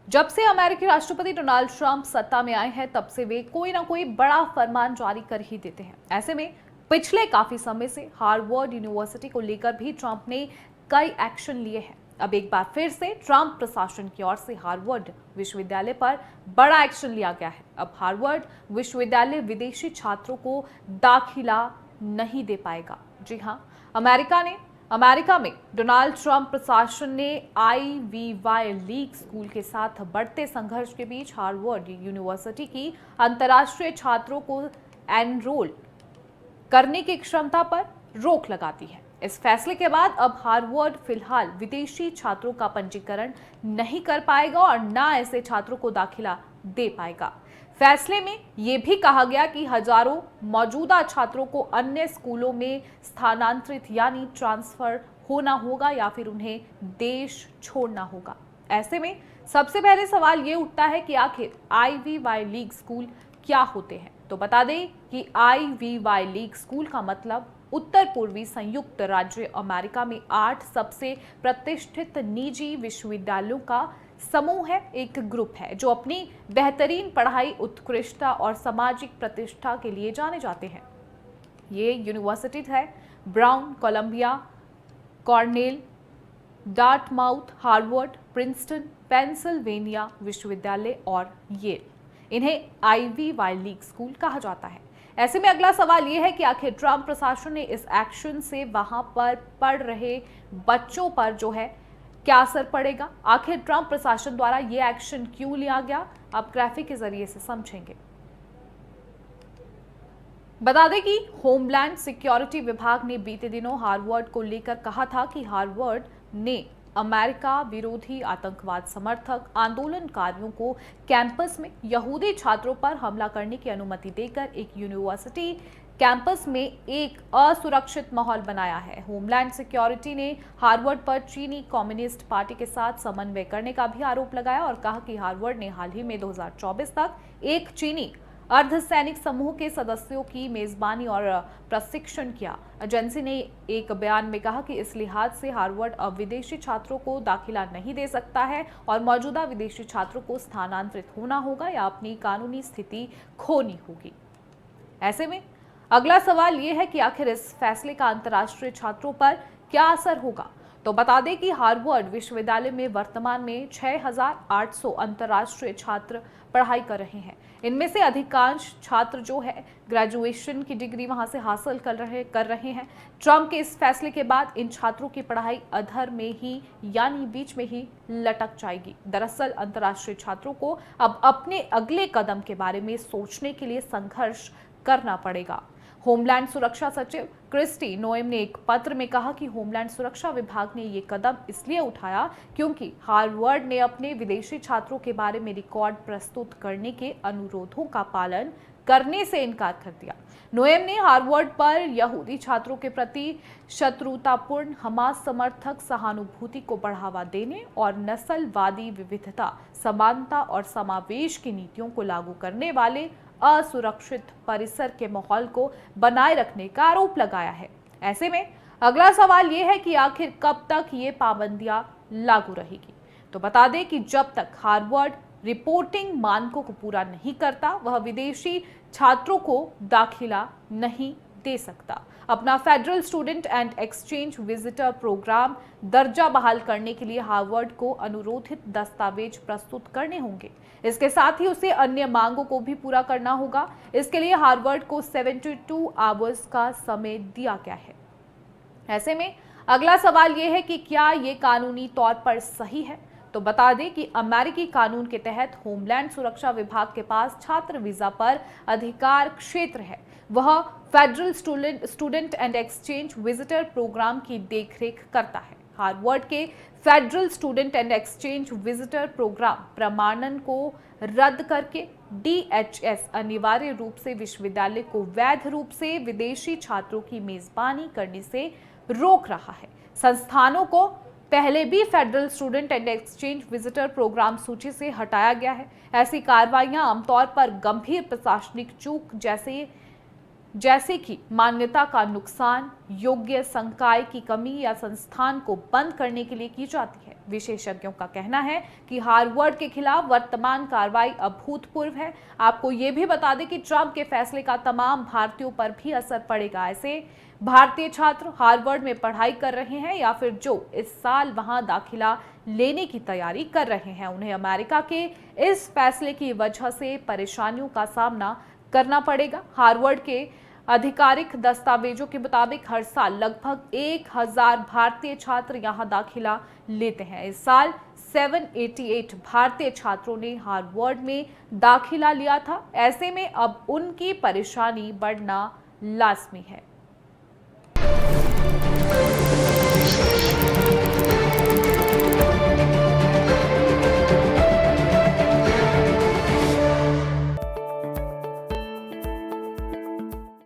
जब से अमेरिकी राष्ट्रपति डोनाल्ड ट्रंप सत्ता में आए हैं, तब से वे कोई ना कोई बड़ा फरमान जारी कर ही देते हैं। ऐसे में पिछले काफी समय से हार्वर्ड यूनिवर्सिटी को लेकर भी ट्रंप ने कई एक्शन लिए हैं। अब एक बार फिर से ट्रंप प्रशासन की ओर से हार्वर्ड विश्वविद्यालय पर बड़ा एक्शन लिया गया है। अब हार्वर्ड विश्वविद्यालय विदेशी छात्रों को दाखिला नहीं दे पाएगा। जी हाँ, अमेरिका में डोनाल्ड ट्रंप प्रशासन ने आईवी लीग स्कूल के साथ बढ़ते संघर्ष के बीच हार्वर्ड यूनिवर्सिटी की अंतर्राष्ट्रीय छात्रों को एनरोल करने की क्षमता पर रोक लगाती है। इस फैसले के बाद अब हार्वर्ड फिलहाल विदेशी छात्रों का पंजीकरण नहीं कर पाएगा और न ऐसे छात्रों को दाखिला दे पाएगा। फैसले में यह भी कहा गया कि हजारों मौजूदा छात्रों को अन्य स्कूलों में स्थानांतरित यानी ट्रांसफर होना होगा या फिर उन्हें देश छोड़ना होगा। ऐसे में सबसे पहले सवाल ये उठता है कि आखिर आईवी लीग स्कूल क्या होते हैं। तो बता दें कि आईवी लीग स्कूल का मतलब उत्तर पूर्वी संयुक्त राज्य अमेरिका में 8 सबसे प्रतिष्ठित निजी विश्वविद्यालयों का समूह है, एक ग्रुप है जो अपनी बेहतरीन पढ़ाई, उत्कृष्टता और सामाजिक प्रतिष्ठा के लिए जाने जाते हैं। ये यूनिवर्सिटी है Brown, Columbia, Cornell, Dartmouth, Harvard, Princeton, Pennsylvania विश्वविद्यालय और येल। इन्हें आईवी लीग स्कूल कहा जाता है। ऐसे में अगला सवाल यह है कि आखिर ट्रंप प्रशासन ने इस एक्शन से वहां पर पढ़ रहे बच्चों पर जो है क्या असर पड़ेगा। आखिर ट्रंप प्रशासन द्वारा यह एक्शन क्यों लिया गया, आप ग्राफिक के जरिए से समझेंगे। बता दें कि होमलैंड सिक्योरिटी विभाग ने बीते दिनों हार्वर्ड को लेकर कहा था कि हार्वर्ड ने अमेरिका विरोधी आतंकवाद समर्थक आंदोलनकारियों को कैंपस में यहूदी छात्रों पर हमला करने की अनुमति देकर एक यूनिवर्सिटी कैंपस में एक असुरक्षित माहौल बनाया है। होमलैंड सिक्योरिटी ने हार्वर्ड पर चीनी कम्युनिस्ट पार्टी के साथ समन्वय करने का भी आरोप लगाया और कहा कि हार्वर्ड ने हाल ही में 2024 तक एक चीनी अर्धसैनिक समूह के सदस्यों की मेजबानी और प्रशिक्षण किया। एजेंसी ने एक बयान में कहा कि इस लिहाज से हार्वर्ड अब विदेशी छात्रों को दाखिला नहीं दे सकता है और मौजूदा विदेशी छात्रों को स्थानांतरित होना होगा या अपनी कानूनी स्थिति खोनी होगी। ऐसे में अगला सवाल यह है कि आखिर इस फैसले का अंतर्राष्ट्रीय छात्रों पर क्या असर होगा। तो बता दें कि हार्वर्ड विश्वविद्यालय में वर्तमान में 6,800 अंतर्राष्ट्रीय छात्र पढ़ाई कर रहे हैं। इनमें से अधिकांश छात्र जो है ग्रेजुएशन की डिग्री वहां से हासिल कर रहे हैं। ट्रंप के इस फैसले के बाद इन छात्रों की पढ़ाई अधर में ही यानी बीच में ही लटक जाएगी। दरअसल अंतर्राष्ट्रीय छात्रों को अब अपने अगले कदम के बारे में सोचने के लिए संघर्ष करना पड़ेगा। होमलैंड सुरक्षा सचिव क्रिस्टी नोएम ने एक पत्र में कहा कि होमलैंड सुरक्षा विभाग ने ये कदम इसलिए उठाया क्योंकि हार्वर्ड ने अपने विदेशी छात्रों के बारे में रिकॉर्ड प्रस्तुत करने के अनुरोधों का पालन करने से इनकार कर दिया। नोएम ने हार्वर्ड पर यहूदी छात्रों के प्रति शत्रुतापूर्ण हमास समर्थक सहानुभूति को बढ़ावा देने और नस्लवादी विविधता, समानता और समावेश की नीतियों को लागू करने वाले असुरक्षित परिसर के माहौल को बनाए रखने का आरोप लगाया है। ऐसे में अगला सवाल यह है कि आखिर कब तक ये पाबंदियां लागू रहेगी। तो बता दें कि जब तक हार्वर्ड रिपोर्टिंग मानकों को पूरा नहीं करता, वह विदेशी छात्रों को दाखिला नहीं दे सकता। अपना federal student and exchange visitor program दर्जा बहाल करने के लिए हार्वर्ड को अनुरोधित दस्तावेज प्रस्तुत करने होंगे। इसके साथ ही उसे अन्य मांगों को भी पूरा करना होगा। इसके लिए हार्वर्ड को 72 आवर्स का समय दिया गया है। ऐसे में अगला सवाल यह है कि क्या ये कानूनी तौर पर सही है। तो बता दें कि अमेरिकी कानून के तहत होमलैंड सुरक्षा विभाग के पास छात्र वीजा पर अधिकार क्षेत्र है। वह federal student and exchange visitor program की देखरेख करता है। हार्वर्ड के federal student and exchange visitor program प्रमाणन को रद्द करके DHS अनिवार्य रूप से विश्वविद्यालय को वैध रूप से विदेशी छात्रों की मेजबानी करने से रोक रहा है। संस्थानों को पहले भी federal student and exchange visitor program सूची से हटाया गया है। ऐसी कार्रवाइयां आमतौर पर गंभीर प्रशासनिक चूक जैसे कि मान्यता का नुकसान, योग्य संकाय की कमी या संस्थान को बंद करने के लिए की जाती है। विशेषज्ञों का कहना है कि हार्वर्ड के खिलाफ वर्तमान कार्रवाई अभूतपूर्व है। आपको ये भी बता दें कि ट्रंप के फैसले का तमाम भारतीयों पर भी असर पड़ेगा। ऐसे भारतीय छात्र हार्वर्ड में पढ़ाई कर रहे हैं या फिर जो इस साल वहां दाखिला लेने की तैयारी कर रहे हैं, उन्हें अमेरिका के इस फैसले की वजह से परेशानियों का सामना करना पड़ेगा। हार्वर्ड के आधिकारिक दस्तावेजों के मुताबिक हर साल लगभग 1000 भारतीय छात्र यहां दाखिला लेते हैं। इस साल 788 भारतीय छात्रों ने हार्वर्ड में दाखिला लिया था। ऐसे में अब उनकी परेशानी बढ़ना लाजमी है।